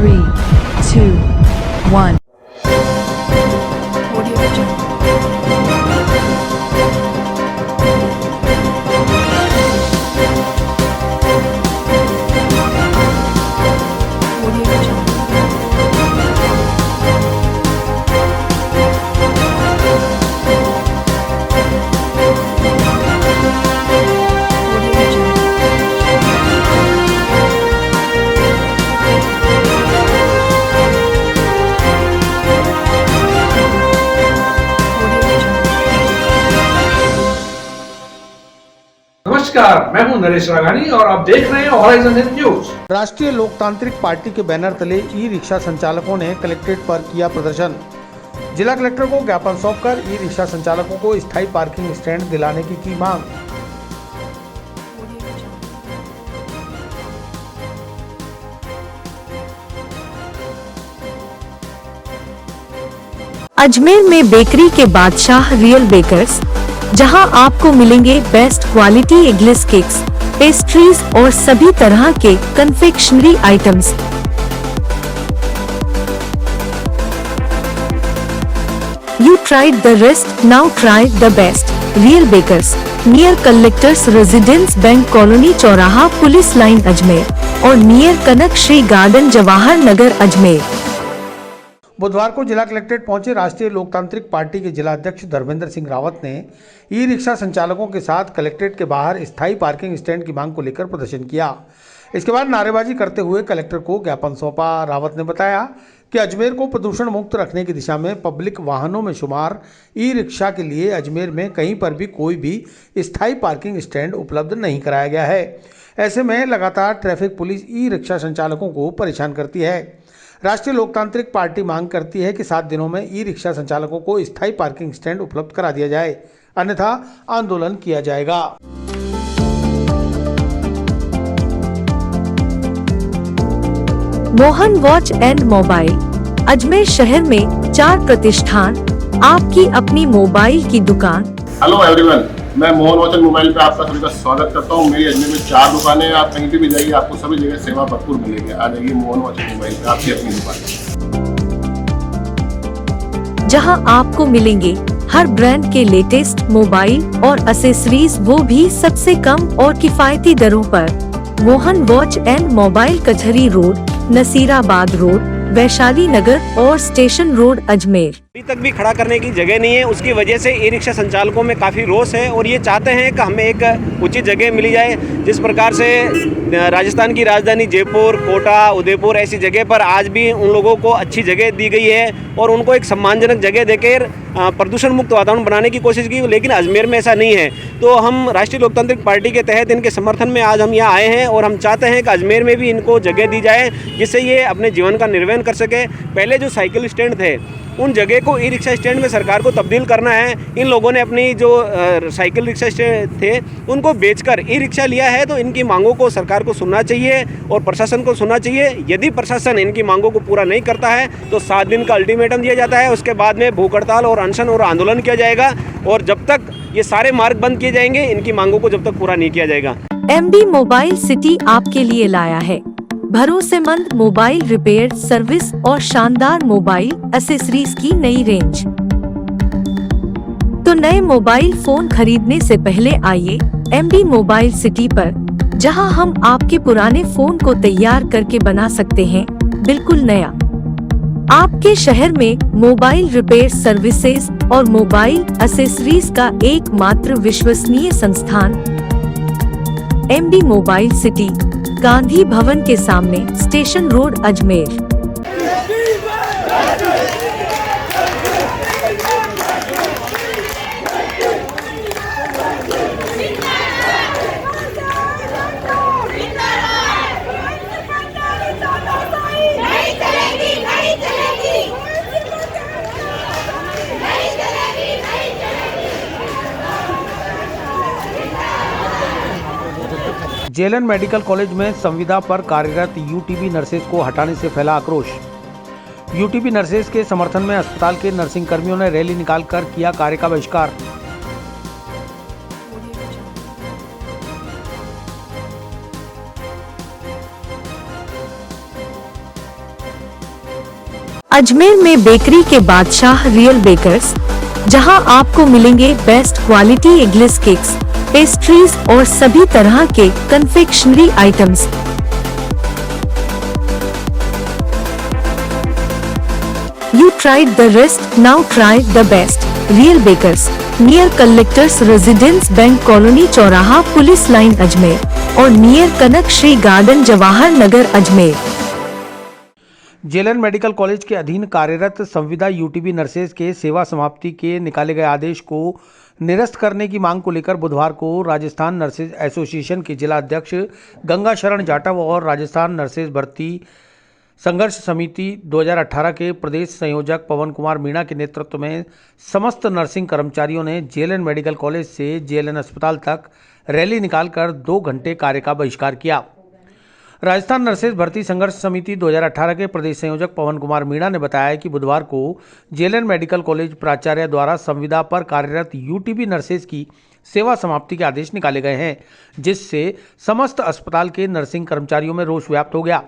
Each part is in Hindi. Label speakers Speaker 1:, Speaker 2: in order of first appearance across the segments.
Speaker 1: 3, 2, 1.
Speaker 2: नमस्कार, मैं हूं नरेश राघानी और आप देख रहे हैं हॉराइजन न्यूज।
Speaker 3: राष्ट्रीय लोकतांत्रिक पार्टी के बैनर तले ई रिक्शा संचालकों ने कलेक्ट्रेट पर किया प्रदर्शन। जिला कलेक्टर को ज्ञापन सौंपकर ई रिक्शा संचालकों को स्थायी पार्किंग स्टैंड दिलाने की मांग।
Speaker 4: अजमेर में बेकरी के बादशाह रियल बेकर्स, जहां आपको मिलेंगे best quality eggless cakes, pastries और सभी तरह के confectionery items. You tried the rest, now try the best. Real Bakers, near Collectors Residence Bank Colony चौराहा पुलिस लाइन अजमेर और नियर कनक श्री गार्डन जवाहर नगर अजमेर।
Speaker 3: बुधवार को जिला कलेक्ट्रेट पहुंचे राष्ट्रीय लोकतांत्रिक पार्टी के जिला अध्यक्ष धर्मेंद्र सिंह रावत ने ई रिक्शा संचालकों के साथ कलेक्ट्रेट के बाहर स्थायी पार्किंग स्टैंड की मांग को लेकर प्रदर्शन किया। इसके बाद नारेबाजी करते हुए कलेक्टर को ज्ञापन सौंपा। रावत ने बताया कि अजमेर को प्रदूषण मुक्त रखने की दिशा में पब्लिक वाहनों में शुमार ई रिक्शा के लिए अजमेर में कहीं पर भी कोई भी स्थायी पार्किंग स्टैंड उपलब्ध नहीं कराया गया है। ऐसे में लगातार ट्रैफिक पुलिस ई रिक्शा संचालकों को परेशान करती है। राष्ट्रीय लोकतांत्रिक पार्टी मांग करती है कि 7 दिनों में ई रिक्शा संचालकों को स्थायी पार्किंग स्टैंड उपलब्ध करा दिया जाए, अन्यथा आंदोलन किया जाएगा।
Speaker 4: Mohan watch and mobile, Ajmer शहर में 4 प्रतिष्ठान, आपकी अपनी मोबाइल की दुकान।
Speaker 5: हेलो एवरीवन, मैं मोहन वॉच एंड मोबाइल पे आपका सभी का स्वागत करता हूँ। मेरी अजमेर में 4 दुकानें हैं। आप कहीं पे भी जाइए, आपको सभी जगह सेवा भरपूर मिलेगी। आ जाइए मोहन वॉच एंड मोबाइल पे, आपकी अपनी दुकान,
Speaker 4: जहां आपको मिलेंगे हर ब्रांड के लेटेस्ट मोबाइल और एसेसरीज, वो भी सबसे कम और किफायती दरों पर। मोहन वॉच एंड मोबाइल, कचहरी रोड, नसीराबाद रोड, वैशाली नगर और स्टेशन रोड अजमेर।
Speaker 6: अभी तक भी खड़ा करने की जगह नहीं है। उसकी वजह से ई रिक्शा संचालकों में काफ़ी रोष है और ये चाहते हैं कि हमें एक उचित जगह मिली जाए। जिस प्रकार से राजस्थान की राजधानी जयपुर, कोटा, उदयपुर ऐसी जगह पर आज भी उन लोगों को अच्छी जगह दी गई है और उनको एक सम्मानजनक जगह देकर प्रदूषण मुक्त वातावरण बनाने की कोशिश की, लेकिन अजमेर में ऐसा नहीं है। तो हम राष्ट्रीय लोकतांत्रिक पार्टी के तहत इनके समर्थन में आज हम यहाँ आए हैं और हम चाहते हैं कि अजमेर में भी इनको जगह दी जाए, जिससे ये अपने जीवन का निर्वहन कर सके। पहले जो साइकिल स्टैंड थे, उन जगह को ई रिक्शा स्टैंड में सरकार को तब्दील करना है। इन लोगों ने अपनी जो साइकिल रिक्शा स्टैंड थे उनको बेचकर ई रिक्शा लिया है, तो इनकी मांगों को सरकार को सुनना चाहिए और प्रशासन को सुनना चाहिए। यदि प्रशासन इनकी मांगों को पूरा नहीं करता है तो 7 दिन का अल्टीमेटम दिया जाता है। उसके बाद में भूख हड़ताल और अनशन और आंदोलन किया जाएगा और जब तक ये सारे मार्ग बंद किए जाएंगे, इनकी मांगों को जब तक पूरा नहीं किया जाएगा।
Speaker 4: MD मोबाइल सिटी आपके लिए लाया है भरोसेमंद मोबाइल रिपेयर सर्विस और शानदार मोबाइल एसेसरीज की नई रेंज। तो नए मोबाइल फोन खरीदने से पहले आइए MD मोबाइल सिटी पर, जहां हम आपके पुराने फोन को तैयार करके बना सकते हैं बिल्कुल नया। आपके शहर में मोबाइल रिपेयर सर्विसेज और मोबाइल एसेसरीज का एकमात्र विश्वसनीय संस्थान MD mobile city, Gandhi Bhavan के सामने, station road Ajmer.
Speaker 3: JLN medical college में संविदा पर कार्यरत यूटीबी नर्सेज को हटाने से फैला आक्रोश। यूटीबी नर्सेज के समर्थन में अस्पताल के नर्सिंग कर्मियों ने रैली निकालकर किया कार्य का बहिष्कार।
Speaker 4: अजमेर में बेकरी के बादशाह रियल बेकर्स, जहां आपको मिलेंगे best quality eggless cakes, pastries और सभी तरह के confectionery items. You tried the rest, now try the best. Real Bakers, near Collectors Residence Bank Colony चौराहा पुलिस लाइन अजमेर और नियर कनक Shri garden Jawahar Nagar Ajmer.
Speaker 3: JLN medical college के अधीन कार्यरत संविदा यूटीबी नर्सेज के सेवा समाप्ति के निकाले गए आदेश को निरस्त करने की मांग को लेकर बुधवार को राजस्थान नर्सेज एसोसिएशन के जिला अध्यक्ष गंगा शरण जाटव और राजस्थान नर्सेज भर्ती संघर्ष समिति 2018 के प्रदेश संयोजक पवन कुमार मीणा के नेतृत्व में समस्त नर्सिंग कर्मचारियों ने जेएलएन मेडिकल कॉलेज से जेएलएन अस्पताल तक रैली निकालकर 2 घंटे कार्य का बहिष्कार किया। राजस्थान नर्सेज भर्ती संघर्ष समिति 2018 के प्रदेश संयोजक पवन कुमार मीणा ने बताया कि बुधवार को जेएलएन मेडिकल कॉलेज प्राचार्य द्वारा संविदा पर कार्यरत यूटीबी नर्सेज की सेवा समाप्ति के आदेश निकाले गए हैं, जिससे समस्त अस्पताल के नर्सिंग कर्मचारियों में रोष व्याप्त हो गया।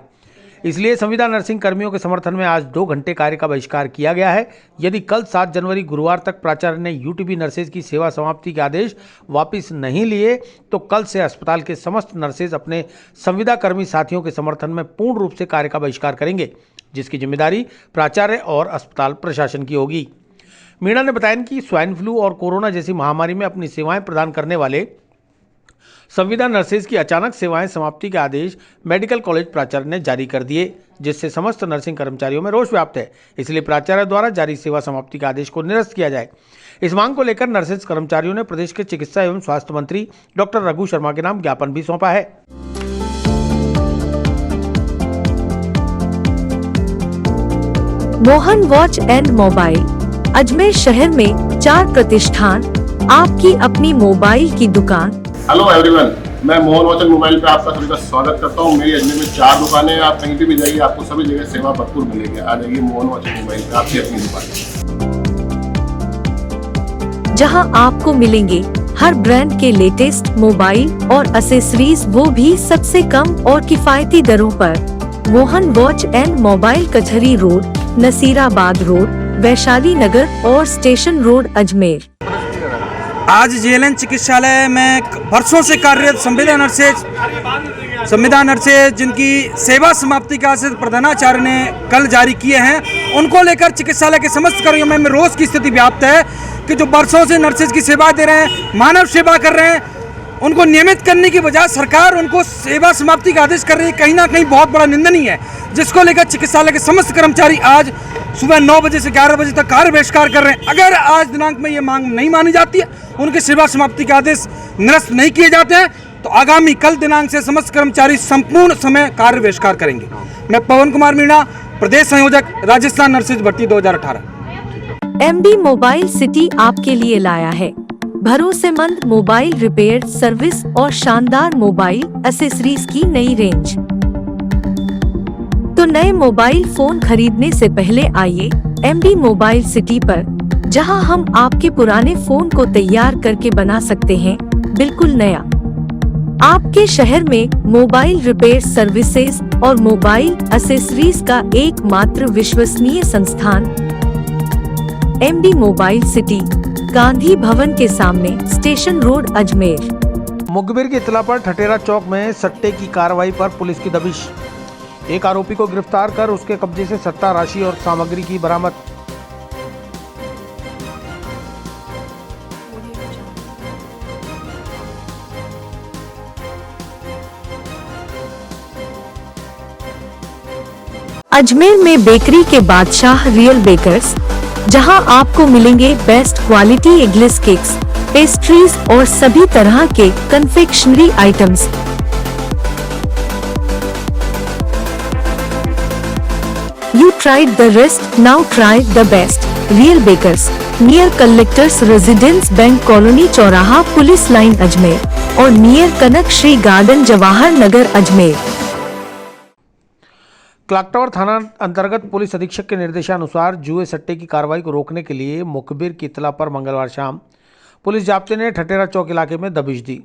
Speaker 3: इसलिए संविदा नर्सिंग कर्मियों के समर्थन में आज 2 घंटे कार्य का बहिष्कार किया गया है। यदि कल 7 जनवरी गुरुवार तक प्राचार्य ने यूटीबी नर्सेज की सेवा समाप्ति के आदेश वापस नहीं लिए तो कल से अस्पताल के समस्त नर्सेज अपने संविदा कर्मी साथियों के समर्थन में पूर्ण रूप से कार्य का बहिष्कार करेंगे, जिसकी जिम्मेदारी प्राचार्य और अस्पताल प्रशासन की होगी। मीणा ने बताया कि स्वाइन फ्लू और कोरोना जैसी महामारी में अपनी सेवाएं प्रदान करने वाले संविदा नर्सेज की अचानक सेवाएं समाप्ति के आदेश मेडिकल कॉलेज प्राचार्य ने जारी कर दिए, जिससे समस्त नर्सिंग कर्मचारियों में रोष व्याप्त है। इसलिए प्राचार्य द्वारा जारी सेवा समाप्ति के आदेश को निरस्त किया जाए। इस मांग को लेकर नर्सेज कर्मचारियों ने प्रदेश के चिकित्सा एवं स्वास्थ्य मंत्री डॉक्टर रघु शर्मा के नाम ज्ञापन भी सौंपा है।
Speaker 4: Mohan watch and mobile Ajmer शहर में 4 प्रतिष्ठान, आपकी अपनी मोबाइल की दुकान।
Speaker 5: हेलो एवरीवन, मैं मोहन वॉच एंड मोबाइल पे आपका सभी का स्वागत करता हूँ। मेरी अजमेर में 4 दुकानें हैं। आप कहीं पे भी जाइए, आपको सभी जगह सेवा भरपूर मिलेगी। आ जाइए मोहन वॉच एंड मोबाइल पे, आपकी अपनी दुकान,
Speaker 4: जहां आपको मिलेंगे हर ब्रांड के लेटेस्ट मोबाइल और एक्सेसरीज, वो भी सबसे कम और किफायती दरों पर। मोहन वॉच एंड मोबाइल कचहरी रोड, नसीराबाद रोड, वैशाली नगर और स्टेशन रोड अजमेर।
Speaker 7: आज जेएलएन चिकित्सालय में वर्षों से कार्यरत संविदा नर्सेज जिनकी सेवा समाप्ति का आदेश प्रधानाचार्य ने कल जारी किए हैं, उनको लेकर चिकित्सालय के समस्त कर्मियों में रोष की स्थिति व्याप्त है कि जो वर्षों से नर्सेज की सेवा दे रहे हैं, मानव सेवा कर रहे हैं, उनको नियमित करने की बजाय सरकार उनको सेवा समाप्ति का आदेश कर रही है। कहीं ना कहीं बहुत बड़ा निंदनीय है, जिसको लेकर चिकित्सालय के समस्त कर्मचारी आज सुबह 9 बजे से 11 बजे तक कार्य बहिष्कार कर रहे हैं। अगर आज दिनांक में ये मांग नहीं मानी जाती है, उनकी सेवा समाप्ति के आदेश निरस्त नहीं किए जाते हैं, तो आगामी कल दिनांक से समस्त कर्मचारी संपूर्ण समय कार्य बहिष्कार करेंगे। मैं पवन कुमार मीणा, प्रदेश संयोजक, राजस्थान नर्सेज भर्ती 2018।
Speaker 4: एमबी मोबाइल सिटी आपके लिए लाया है भरोसेमंद मोबाइल रिपेयर सर्विस और शानदार मोबाइल एक्सेसरीज की नई रेंज। तो नए मोबाइल फोन खरीदने से पहले आइए एमबी मोबाइल सिटी पर, जहां हम आपके पुराने फोन को तैयार करके बना सकते हैं बिल्कुल नया। आपके शहर में मोबाइल रिपेयर सर्विसेज और मोबाइल एक्सेसरीज का एकमात्र विश्वसनीय संस्थान MB mobile city, Gandhi Bhavan के सामने, स्टेशन रोड अजमेर।
Speaker 3: मुखबिर की इत्तला पर ठटेरा चौक में सट्टे की कार्रवाई पर पुलिस की दबिश। एक आरोपी को गिरफ्तार कर उसके कब्जे से सट्टा राशि और सामग्री की बरामद।
Speaker 4: अजमेर में बेकरी के बादशाह रियल बेकर्स, जहां आपको मिलेंगे best quality eggless cakes, pastries और सभी तरह के confectionery items. You tried the rest, now try the best. Real Bakers, near Collectors Residence Bank Colony चौराहा पुलिस लाइन अजमेर और नियर कनक Shri garden Jawahar Nagar Ajmer.
Speaker 3: Clock tower थाना अंतर्गत पुलिस अधीक्षक के निर्देशानुसार जुए सट्टे की कार्रवाई को रोकने के लिए मुखबिर की इत्तला पर मंगलवार शाम पुलिस जाब्ते ने ठटेरा चौक इलाके में दबिश दी।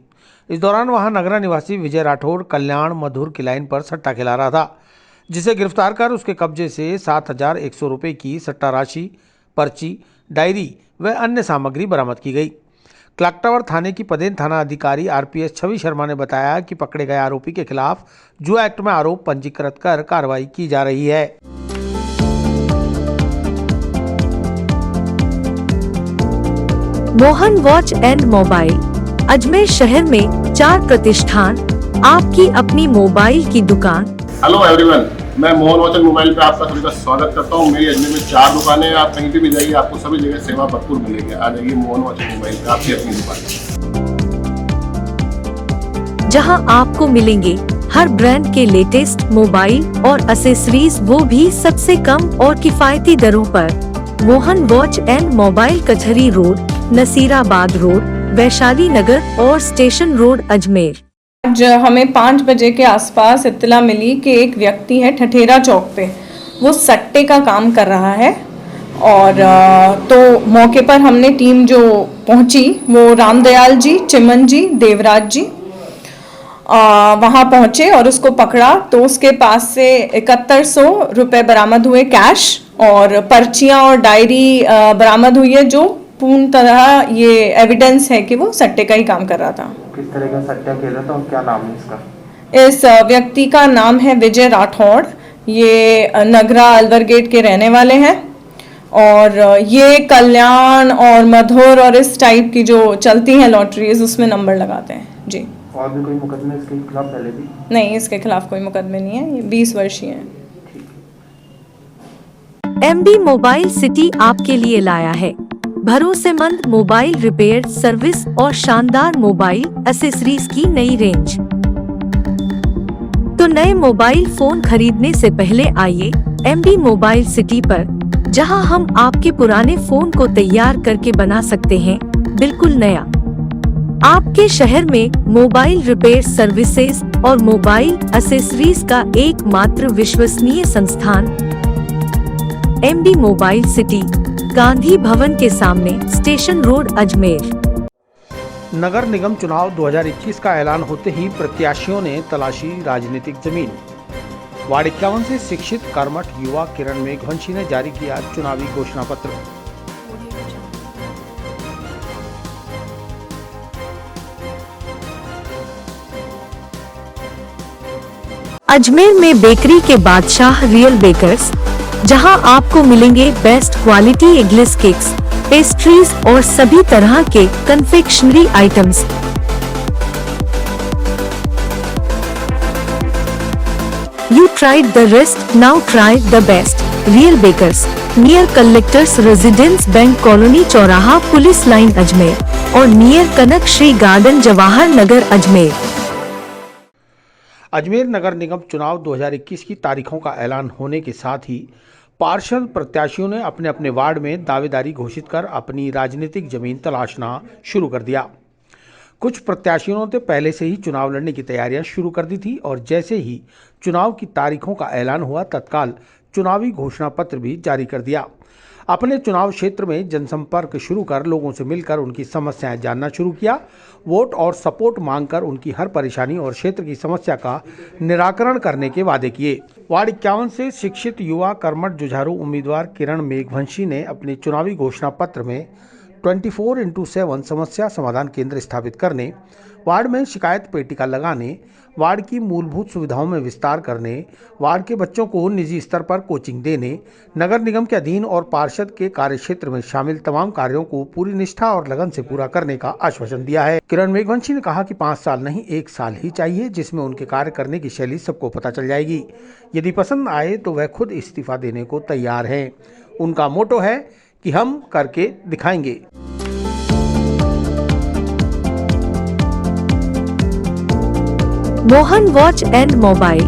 Speaker 3: इस दौरान वहां नगरा निवासी विजय राठौड़ कल्याण मधुर की लाइन पर सट्टा खिला रहा था, जिसे गिरफ्तार कर उसके कब्जे से 7,100 रुपये की सट्टा राशि, पर्ची, डायरी व अन्य सामग्री बरामद की गई। क्लॉक टावर थाने की पदेन थाना अधिकारी आरपीएस छवि शर्मा ने बताया कि पकड़े गए आरोपी के खिलाफ जुआ एक्ट में आरोप पंजीकृत कर कार्रवाई की जा रही है।
Speaker 4: Mohan watch and mobile Ajmer शहर में 4 प्रतिष्ठान, आपकी अपनी मोबाइल की दुकान।
Speaker 5: हेलो एवरीवन, मैं मोहन वॉच एंड मोबाइल पे आपका सभी का स्वागत करता हूँ। मेरी अजमेर में 4 दुकानें हैं। आप कहीं भी जाइए, आपको सभी जगह सेवा भरपूर मिलेगी। आ जाइए मोहन वॉच एंड मोबाइल पे, आपकी अपनी दुकान,
Speaker 4: जहां आपको मिलेंगे हर ब्रांड के लेटेस्ट मोबाइल और एक्सेसरीज, वो भी सबसे कम और किफायती दरों पर। मोहन वॉच एंड मोबाइल कचहरी रोड, नसीराबाद रोड, वैशाली नगर और स्टेशन रोड, अजमेर।
Speaker 8: आज हमें 5 बजे के आसपास इत्तला मिली कि एक व्यक्ति है ठठेरा चौक पे, वो सट्टे का काम कर रहा है। और तो मौके पर हमने टीम जो पहुंची वो रामदयाल जी, चिमन जी, देवराज जी वहाँ पहुंचे और उसको पकड़ा। तो उसके पास से 7100 रुपये बरामद हुए कैश, और पर्चियाँ और डायरी बरामद हुई है, जो पूर्ण तरह ये एविडेंस है कि वो सट्टे का ही काम कर रहा था।
Speaker 9: किस तरह का सट्टा खेल रहा था और क्या नाम है इसका?
Speaker 8: इस व्यक्ति का नाम है विजय राठौड़। ये नगरा अलवर गेट के रहने वाले हैं, और ये कल्याण और मधुर और इस टाइप की जो चलती हैं लॉटरीज, उसमें नंबर लगाते हैं जी।
Speaker 9: और भी कोई मुकदमे इसके खिलाफ पहले भी?
Speaker 8: नहीं, इसके खिलाफ कोई मुकदमे नहीं है। ये 20 वर्षीय है।
Speaker 4: एमबी मोबाइल सिटी आपके लिए लाया है भरोसेमंद मोबाइल रिपेयर सर्विस और शानदार मोबाइल एक्सेसरीज की नई रेंज। तो नए मोबाइल फोन खरीदने से पहले आइए एमबी मोबाइल सिटी पर, जहां हम आपके पुराने फोन को तैयार करके बना सकते हैं बिल्कुल नया। आपके शहर में मोबाइल रिपेयर सर्विसेज और मोबाइल एक्सेसरीज का एकमात्र विश्वसनीय संस्थान MB mobile city, Gandhi Bhavan के सामने, स्टेशन रोड, अजमेर।
Speaker 3: नगर निगम चुनाव 2021 का ऐलान होते ही प्रत्याशियों ने तलाशी राजनीतिक जमीन। वार्ड 51 से शिक्षित कर्मठ युवा किरण मेघवंशी ने जारी किया चुनावी घोषणा पत्र।
Speaker 4: अजमेर में बेकरी के बादशाह रियल बेकर्स, जहां आपको मिलेंगे best quality eggless cakes, pastries और सभी तरह के confectionery items. You tried the rest, now try the best. Real Bakers, near Collectors Residence Bank Colony चौराहा पुलिस लाइन अजमेर, और नियर कनक श्री गार्डन जवाहर नगर, अजमेर।
Speaker 3: अजमेर नगर निगम चुनाव 2021 की तारीखों का ऐलान होने के साथ ही पार्षद प्रत्याशियों ने अपने अपने वार्ड में दावेदारी घोषित कर अपनी राजनीतिक जमीन तलाशना शुरू कर दिया। कुछ प्रत्याशियों ने पहले से ही चुनाव लड़ने की तैयारियां शुरू कर दी थी, और जैसे ही चुनाव की तारीखों का ऐलान हुआ तत्काल चुनावी घोषणा पत्र भी जारी कर दिया। अपने चुनाव क्षेत्र में जनसंपर्क शुरू कर लोगों से मिलकर उनकी समस्याएं जानना शुरू किया। वोट और सपोर्ट मांगकर उनकी हर परेशानी और क्षेत्र की समस्या का निराकरण करने के वादे किए। वार्ड 51 से शिक्षित युवा कर्मठ जुझारू उम्मीदवार किरण मेघवंशी ने अपने चुनावी घोषणा पत्र में 24x7 समस्या समाधान केंद्र स्थापित करने, वार्ड में शिकायत पेटिका लगाने, वार्ड की मूलभूत सुविधाओं में विस्तार करने, वार्ड के बच्चों को निजी स्तर पर कोचिंग देने, नगर निगम के अधीन और पार्षद के कार्यक्षेत्र में शामिल तमाम कार्यों को पूरी निष्ठा और लगन से पूरा करने का आश्वासन दिया है। किरण मेघवंशी ने कहा कि 5 साल नहीं 1 साल ही चाहिए, जिसमें उनके कार्य करने की शैली सबको पता चल जाएगी। यदि पसंद आए तो वह खुद इस्तीफा देने को तैयार हैं। उनका मोटो है कि हम करके दिखाएंगे।
Speaker 4: Mohan watch and mobile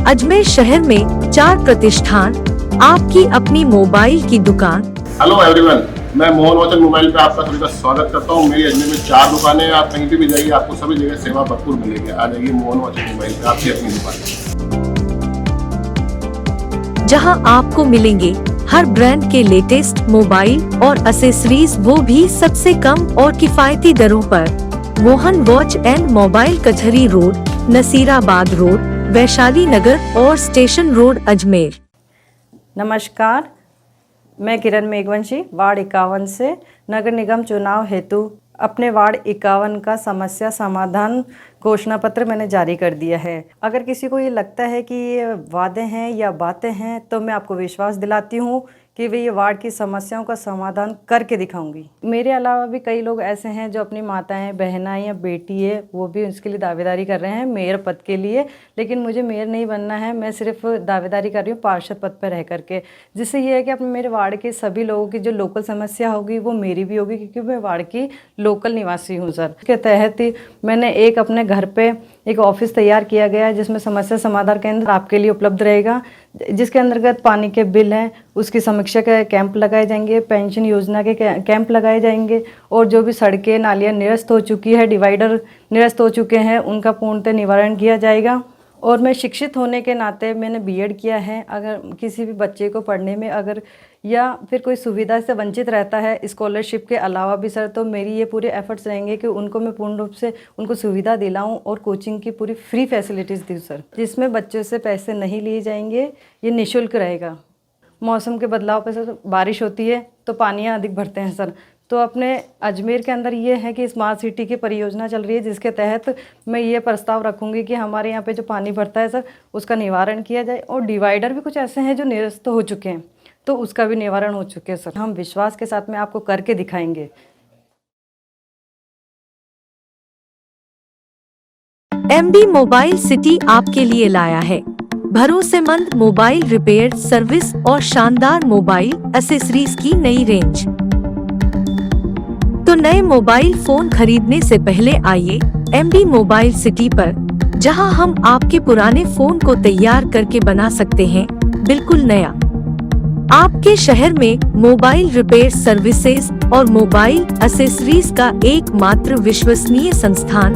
Speaker 4: Ajmer शहर में 4 प्रतिष्ठान, आपकी अपनी मोबाइल की दुकान।
Speaker 5: हेलो एवरीवन, मैं मोहन वॉच एंड मोबाइल पे आपका सभी का स्वागत करता हूँ। मेरी अजमेर में 4 दुकानें हैं। आप कहीं भी जाइए, आपको सभी जगह सेवा भरपूर मिलेगी। आ जाइए मोहन वॉच एंड मोबाइल पे, आपकी अपनी दुकान,
Speaker 4: जहां आपको मिलेंगे हर ब्रांड के लेटेस्ट मोबाइल और एक्सेसरीज, वो भी सबसे कम और किफायती दरों पर। मोहन वॉच एंड मोबाइल कचहरी रोड, नसीराबाद रोड, वैशाली नगर और स्टेशन रोड अजमेर।
Speaker 10: नमस्कार, मैं किरण मेघवंशी वार्ड 51 से नगर निगम चुनाव हेतु अपने वार्ड 51 का समस्या समाधान घोषणा पत्र मैंने जारी कर दिया है। अगर किसी को ये लगता है कि ये वादे हैं या बातें हैं तो मैं आपको विश्वास दिलाती हूँ कि वे ये वार्ड की समस्याओं का समाधान करके दिखाऊंगी। मेरे अलावा भी कई लोग ऐसे हैं जो अपनी माताएं, बहनाएं या बेटी है वो भी उसके लिए दावेदारी कर रहे हैं मेयर पद के लिए, लेकिन मुझे मेयर नहीं बनना है। मैं सिर्फ दावेदारी कर रही हूँ पार्षद पद पर रह करके, जिससे ये है कि अपने मेरे वार्ड के सभी लोगों की जो लोकल समस्या होगी वो मेरी भी होगी, क्योंकि मैं वार्ड की लोकल निवासी हूँ सर। इसके तहत ही मैंने एक अपने घर पे एक ऑफिस तैयार किया गया है जिसमें समस्या समाधान केंद्र आपके लिए उपलब्ध रहेगा, जिसके अंतर्गत पानी के बिल हैं उसकी समीक्षा के कैंप लगाए जाएंगे, पेंशन योजना के कैंप लगाए जाएंगे, और जो भी सड़कें नालियाँ निरस्त हो चुकी है, डिवाइडर निरस्त हो चुके हैं, उनका पूर्णतः निवारण किया जाएगा। और मैं शिक्षित होने के नाते मैंने बीएड किया है। अगर किसी भी बच्चे को पढ़ने में अगर या फिर कोई सुविधा से वंचित रहता है स्कॉलरशिप के अलावा भी सर, तो मेरी ये पूरे एफर्ट्स रहेंगे कि उनको मैं पूर्ण रूप से उनको सुविधा दिलाऊं और कोचिंग की पूरी फ्री फैसिलिटीज़ दूँ सर, जिसमें बच्चों से पैसे नहीं लिए जाएंगे, ये निःशुल्क रहेगा। मौसम के बदलाव पर सर बारिश होती है तो पानियाँ अधिक भरते हैं सर, तो अपने अजमेर के अंदर ये है कि स्मार्ट सिटी की परियोजना चल रही है, जिसके तहत मैं ये प्रस्ताव रखूँगी कि हमारे यहाँ पे जो पानी भरता है सर उसका निवारण किया जाए, और डिवाइडर भी कुछ ऐसे हैं जो निरस्त हो चुके हैं तो उसका भी निवारण हो चुके हैं सर। हम विश्वास के साथ में आपको करके दिखाएंगे।
Speaker 4: MB मोबाइल सिटी आपके लिए लाया है भरोसेमंद मोबाइल रिपेयर सर्विस और शानदार मोबाइल एक्सेसरीज की नई रेंज। तो नए मोबाइल फोन खरीदने से पहले आइए MB मोबाइल सिटी पर, जहां हम आपके पुराने फोन को तैयार करके बना सकते हैं बिल्कुल नया। आपके शहर में मोबाइल रिपेयर सर्विसेज और मोबाइल एक्सेसरीज का एकमात्र विश्वसनीय संस्थान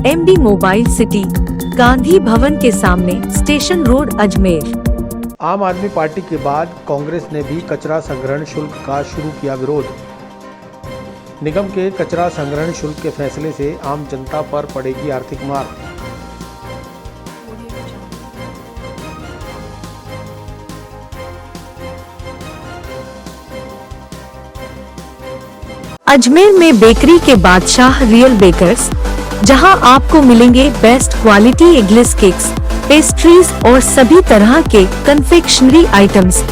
Speaker 4: MB mobile city, Gandhi Bhavan के सामने, स्टेशन रोड अजमेर।
Speaker 3: आम आदमी पार्टी के बाद कांग्रेस ने भी कचरा संग्रहण शुल्क का शुरू किया विरोध। निगम के कचरा संग्रहण शुल्क के फैसले से आम जनता पर पड़ेगी आर्थिक मार।
Speaker 4: अजमेर में बेकरी के बादशाह रियल बेकर्स, जहां आपको मिलेंगे best quality eggless cakes, pastries और सभी तरह के confectionery items.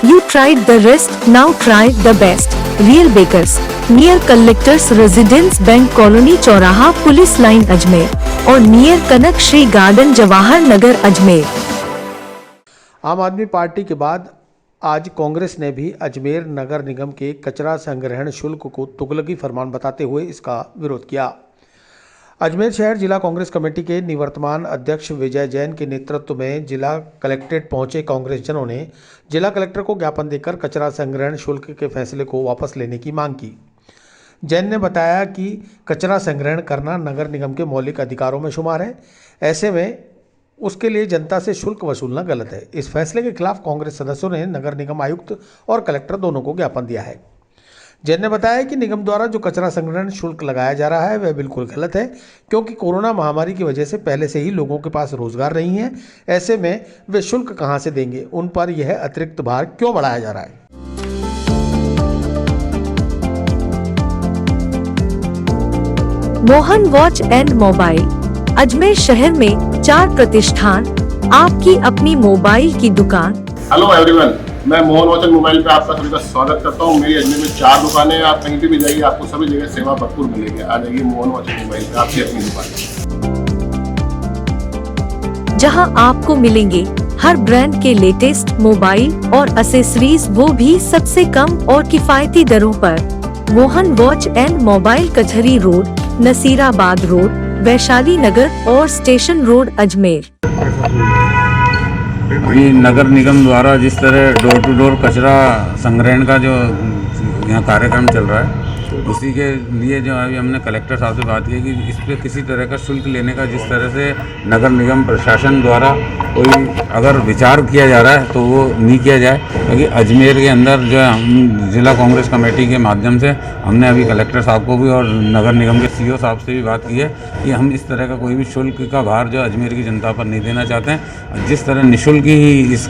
Speaker 4: You tried the rest, now try the best. Real Bakers, near Collectors Residence Bank Colony चौराहा पुलिस लाइन अजमेर और नियर कनक श्री गार्डन जवाहर नगर अजमेर।
Speaker 3: आम आदमी पार्टी के बाद आज कांग्रेस ने भी अजमेर नगर निगम के कचरा संग्रहण शुल्क को तुगलकी फरमान बताते हुए इसका विरोध किया। अजमेर शहर जिला कांग्रेस कमेटी के निवर्तमान अध्यक्ष विजय जैन के नेतृत्व में जिला कलेक्ट्रेट पहुंचे कांग्रेसजनों ने जिला कलेक्टर को ज्ञापन देकर कचरा संग्रहण शुल्क के फैसले को वापस लेने की मांग की। जैन ने बताया कि कचरा संग्रहण करना नगर निगम के मौलिक अधिकारों में शुमार है, ऐसे में उसके लिए जनता से शुल्क वसूलना गलत है। इस फैसले के खिलाफ कांग्रेस सदस्यों ने नगर निगम आयुक्त और कलेक्टर दोनों को ज्ञापन दिया है। जैन ने बताया कि निगम द्वारा जो कचरा संग्रहण शुल्क लगाया जा रहा है वह बिल्कुल गलत है, क्योंकि कोरोना महामारी की वजह से पहले से ही लोगों के पास रोजगार नहीं है। ऐसे में वे शुल्क कहां से देंगे, उन पर यह अतिरिक्त भार क्यों बढ़ाया जा रहा है।
Speaker 4: Mohan watch and mobile, Ajmer शहर में 4 प्रतिष्ठान, आपकी अपनी मोबाइल की दुकान।
Speaker 5: हेलो एवरीवन, मैं मोहन वॉच एंड मोबाइल पे आपका सभी का स्वागत करता हूँ। मेरी अजमेर में 4 दुकानें हैं, आप कहीं भी जाइए आपको सभी जगह सेवा भरपूर मिलेगी। आ जाइए मोहन वॉच एंड मोबाइल पे, आपकी अपनी दुकान,
Speaker 4: जहां आपको मिलेंगे हर ब्रांड के लेटेस्ट मोबाइल और एक्सेसरीज, वो भी सबसे कम और किफायती दरों पर। मोहन वॉच एंड मोबाइल, कचहरी रोड, नसीराबाद रोड, वैशाली नगर और स्टेशन रोड अजमेर।
Speaker 11: अभी नगर निगम द्वारा जिस तरह डोर टू डोर कचरा संग्रहण का जो यहाँ कार्यक्रम चल रहा है, उसी के लिए जो अभी हमने कलेक्टर साहब से बात की कि इस पर किसी तरह का शुल्क लेने का जिस तरह से नगर निगम प्रशासन द्वारा कोई अगर विचार किया जा रहा है तो वो नहीं किया जाए, क्योंकि अजमेर के अंदर जो है हम जिला कांग्रेस कमेटी के माध्यम से हमने अभी कलेक्टर साहब को भी और नगर निगम के सीईओ साहब से भी बात की है कि हम इस तरह का कोई भी शुल्क का भार जो अजमेर की जनता पर नहीं देना चाहते हैं। जिस तरह निःशुल्क ही इस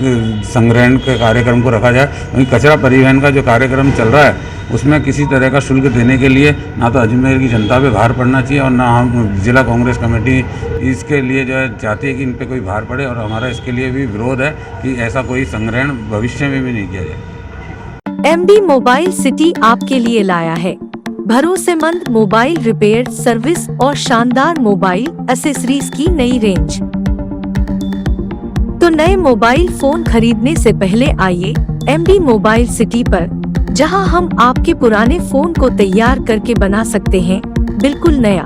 Speaker 11: संग्रहण के कार्यक्रम को रखा जाए, वहीं कचरा परिवहन का जो कार्यक्रम चल रहा है उसमें किसी तरह का शुल्क देने के लिए ना तो अजमेर की जनता पे भार पड़ना चाहिए और ना हम जिला कांग्रेस कमेटी इसके लिए जो है चाहती है कि इन पे कोई भार पड़े, और हमारा इसके लिए भी विरोध है कि ऐसा कोई संग्रहण भविष्य में भी नहीं किया जाए।
Speaker 4: MB मोबाइल सिटी आपके लिए लाया है भरोसेमंद मोबाइल रिपेयर सर्विस और शानदार मोबाइल एक्सेसरीज की नई रेंज। तो नए मोबाइल फोन खरीदने से पहले आइए MB मोबाइल सिटी पर, जहां हम आपके पुराने फोन को तैयार करके बना सकते हैं बिल्कुल नया।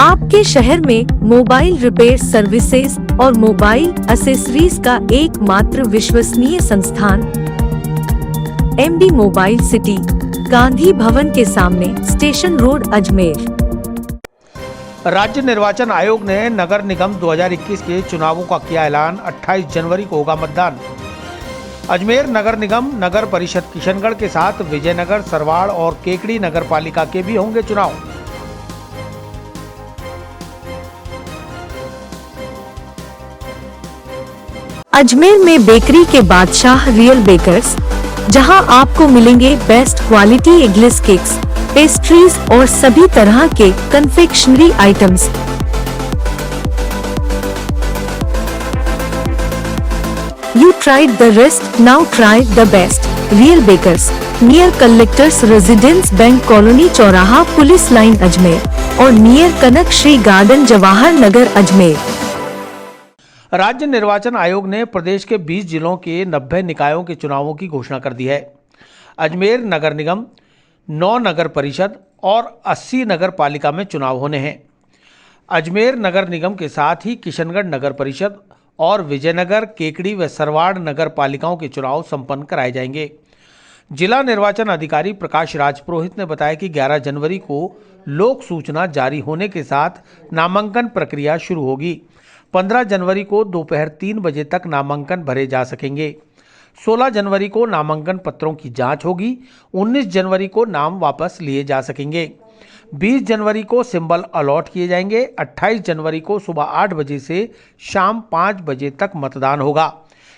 Speaker 4: आपके शहर में मोबाइल रिपेयर सर्विसेज और मोबाइल एक्सेसरीज का एकमात्र विश्वसनीय संस्थान MB mobile city, Gandhi Bhavan के सामने, स्टेशन रोड, अजमेर।
Speaker 3: राज्य निर्वाचन आयोग ने नगर निगम 2021 के चुनावों का किया ऐलान। 28 जनवरी को होगा मतदान। अजमेर नगर निगम, नगर परिषद किशनगढ़ के साथ विजयनगर, सरवाड़ और केकड़ी नगर पालिका के भी होंगे चुनाव।
Speaker 4: अजमेर में बेकरी के बादशाह रियल बेकर्स, जहां आपको मिलेंगे best quality eggless cakes, pastries और सभी तरह के confectionery items. You tried the rest, now try the best. Real Bakers, near Collectors Residence Bank Colony चौराहा पुलिस लाइन अजमेर और नियर कनक श्री गार्डन जवाहर नगर अजमेर।
Speaker 3: राज्य निर्वाचन आयोग ने प्रदेश के 20 जिलों के 90 निकायों के चुनावों की घोषणा कर दी है। अजमेर नगर निगम, 9 नगर परिषद और 80 नगर पालिका में चुनाव होने हैं। अजमेर नगर निगम के साथ ही किशनगढ़ नगर परिषद और विजयनगर, केकड़ी व सरवाड़ नगर पालिकाओं के चुनाव संपन्न कराए जाएंगे। जिला निर्वाचन अधिकारी प्रकाश राज पुरोहित ने बताया कि 11 जनवरी को लोक सूचना जारी होने के साथ नामांकन प्रक्रिया शुरू होगी। 15 जनवरी को दोपहर 3 बजे तक नामांकन भरे जा सकेंगे। 16 जनवरी को नामांकन पत्रों की जांच होगी। 19 जनवरी को नाम वापस लिए जा सकेंगे। 20 जनवरी को सिंबल अलॉट किए जाएंगे। 28 जनवरी को सुबह 8 बजे से शाम 5 बजे तक मतदान होगा।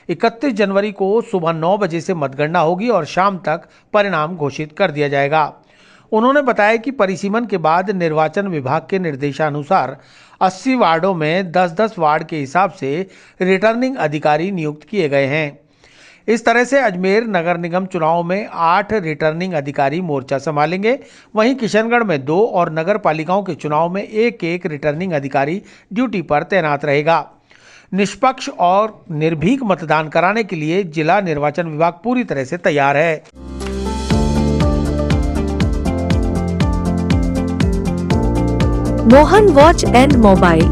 Speaker 3: 31 जनवरी को सुबह 9 बजे से मतगणना होगी और शाम तक परिणाम घोषित कर दिया जाएगा। उन्होंने बताया कि परिसीमन के बाद निर्वाचन विभाग के निर्देशानुसार 80 वार्डों में 10-10 वार्ड के हिसाब से रिटर्निंग अधिकारी नियुक्त किए गए हैं। इस तरह से अजमेर नगर निगम चुनाव में 8 रिटर्निंग अधिकारी मोर्चा संभालेंगे। वहीं किशनगढ़ में 2 और नगर पालिकाओं के चुनाव में 1-1 रिटर्निंग अधिकारी ड्यूटी पर तैनात रहेगा। निष्पक्ष और निर्भीक मतदान कराने के लिए जिला निर्वाचन विभाग पूरी तरह से तैयार है।
Speaker 4: Mohan watch and mobile,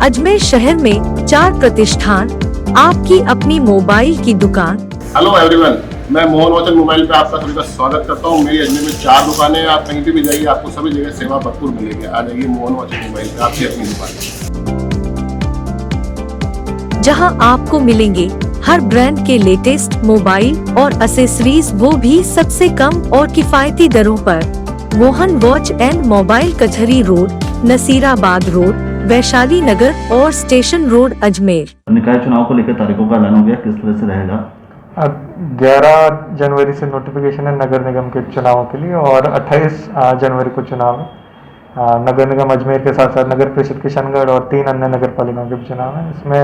Speaker 4: Ajmer शहर में 4 प्रतिष्ठान, आपकी अपनी मोबाइल की दुकान।
Speaker 5: हेलो एवरीवन, मैं मोहन वॉच एंड मोबाइल पे आपका सभी का स्वागत करता हूँ। मेरी अजमेर में 4 दुकानें हैं। आप कहीं भी जाइए, आपको सभी जगह सेवा भरपूर मिलेगी। आ जाइए मोहन वॉच एंड मोबाइल पे, आपकी अपनी दुकान,
Speaker 4: जहां आपको मिलेंगे हर ब्रांड के लेटेस्ट मोबाइल और एक्सेसरीज, वो भी सबसे कम और किफायती दरों पर। मोहन वॉच एंड मोबाइल, कचहरी रोड, नसीराबाद रोड, वैशाली नगर और स्टेशन रोड, अजमेर।
Speaker 12: निकाय चुनाव को लेकर तारीखों का ऐलान हो गया, किस तरह से रहेगा?
Speaker 9: अब 11 जनवरी से नोटिफिकेशन है नगर निगम के चुनावों के लिए और 28 जनवरी को चुनाव है। नगर निगम अजमेर के साथ साथ नगर परिषद किशनगढ़ और 3 अन्य नगर पालिकाओं के भी चुनाव है। इसमें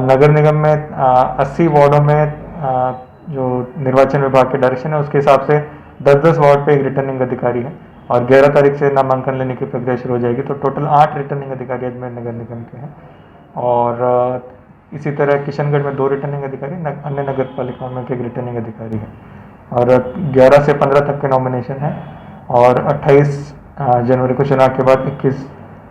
Speaker 9: नगर निगम में 80 वार्डों में जो निर्वाचन विभाग के डायरेक्शन है उसके हिसाब से 10-10 वार्ड पे एक रिटर्निंग अधिकारी है और 11 तारीख से नामांकन लेने की प्रक्रिया शुरू हो जाएगी। तो टोटल 8 रिटर्निंग अधिकारी अजमेर नगर निगम के हैं और इसी तरह किशनगढ़ में 2 रिटर्निंग अधिकारी, अन्य नगर पालिकाओं में 1 रिटर्निंग अधिकारी है और 11 से 15 तक के नॉमिनेशन है और 28 जनवरी को चुनाव के बाद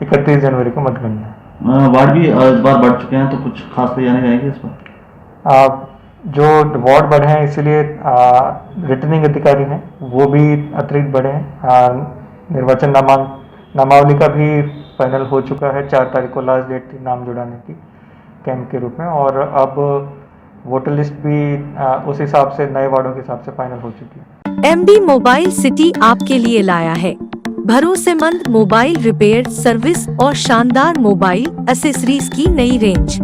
Speaker 9: 31 जनवरी को मतगणना है।
Speaker 12: वार्ड भी इस बार बढ़ चुके हैं, तो कुछ खास तैयारी रहेगी इस पर?
Speaker 9: जो वार्ड बढ़े हैं इसीलिए रिटर्निंग अधिकारी हैं वो भी अतिरिक्त बढ़े हैं। निर्वाचन नामावली का भी फाइनल हो चुका है। 4 तारीख को लास्ट डेट थी नाम जुड़ाने की कैंप के रूप में, और अब वोटर लिस्ट भी उस हिसाब से नए वार्डों के हिसाब से फाइनल हो चुकी है।
Speaker 4: MB मोबाइल सिटी आपके लिए लाया है भरोसेमंद मोबाइल रिपेयर सर्विस और शानदार मोबाइल एक्सेसरीज की नई रेंज।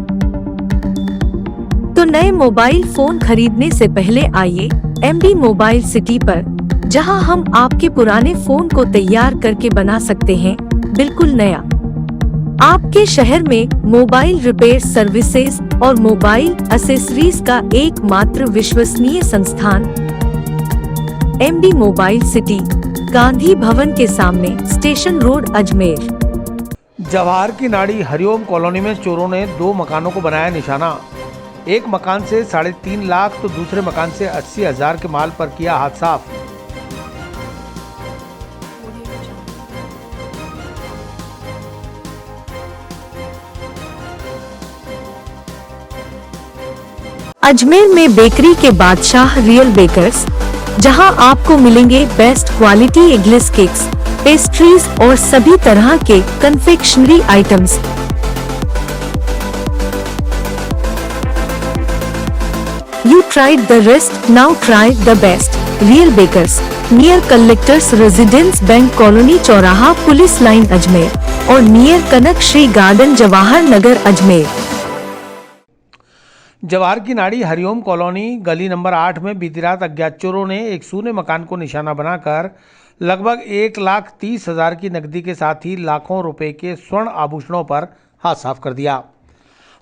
Speaker 4: तो नए मोबाइल फोन खरीदने से पहले आइए MB मोबाइल सिटी पर, जहां हम आपके पुराने फोन को तैयार करके बना सकते हैं बिल्कुल नया। आपके शहर में मोबाइल रिपेयर सर्विसेज और मोबाइल एक्सेसरीज का एकमात्र विश्वसनीय संस्थान MB mobile city, Gandhi Bhavan के सामने, स्टेशन रोड, अजमेर।
Speaker 3: जवाहर की नाड़ी हरिओम कॉलोनी में चोरों ने 2 मकानों को बनाया निशाना। एक मकान से 3.5 लाख तो दूसरे मकान से 80,000 के माल पर किया हाथ साफ।
Speaker 4: अजमेर में बेकरी के बादशाह रियल बेकर्स, जहां आपको मिलेंगे best quality eggless cakes, pastries और सभी तरह के confectionery items. You tried the rest, now try the best. Real Bakers, near Collectors Residence Bank Colony चौराहा पुलिस लाइन अजमेर और नियर कनक श्री गार्डन जवाहर नगर अजमेर।
Speaker 3: जवाहर की नाड़ी हरिओम कॉलोनी गली नंबर 8 में बीती रात अज्ञात चोरों ने एक सूने मकान को निशाना बनाकर लगभग 1,30,000 की नकदी के साथ ही लाखों रुपए के स्वर्ण आभूषणों पर हाथ साफ कर दिया।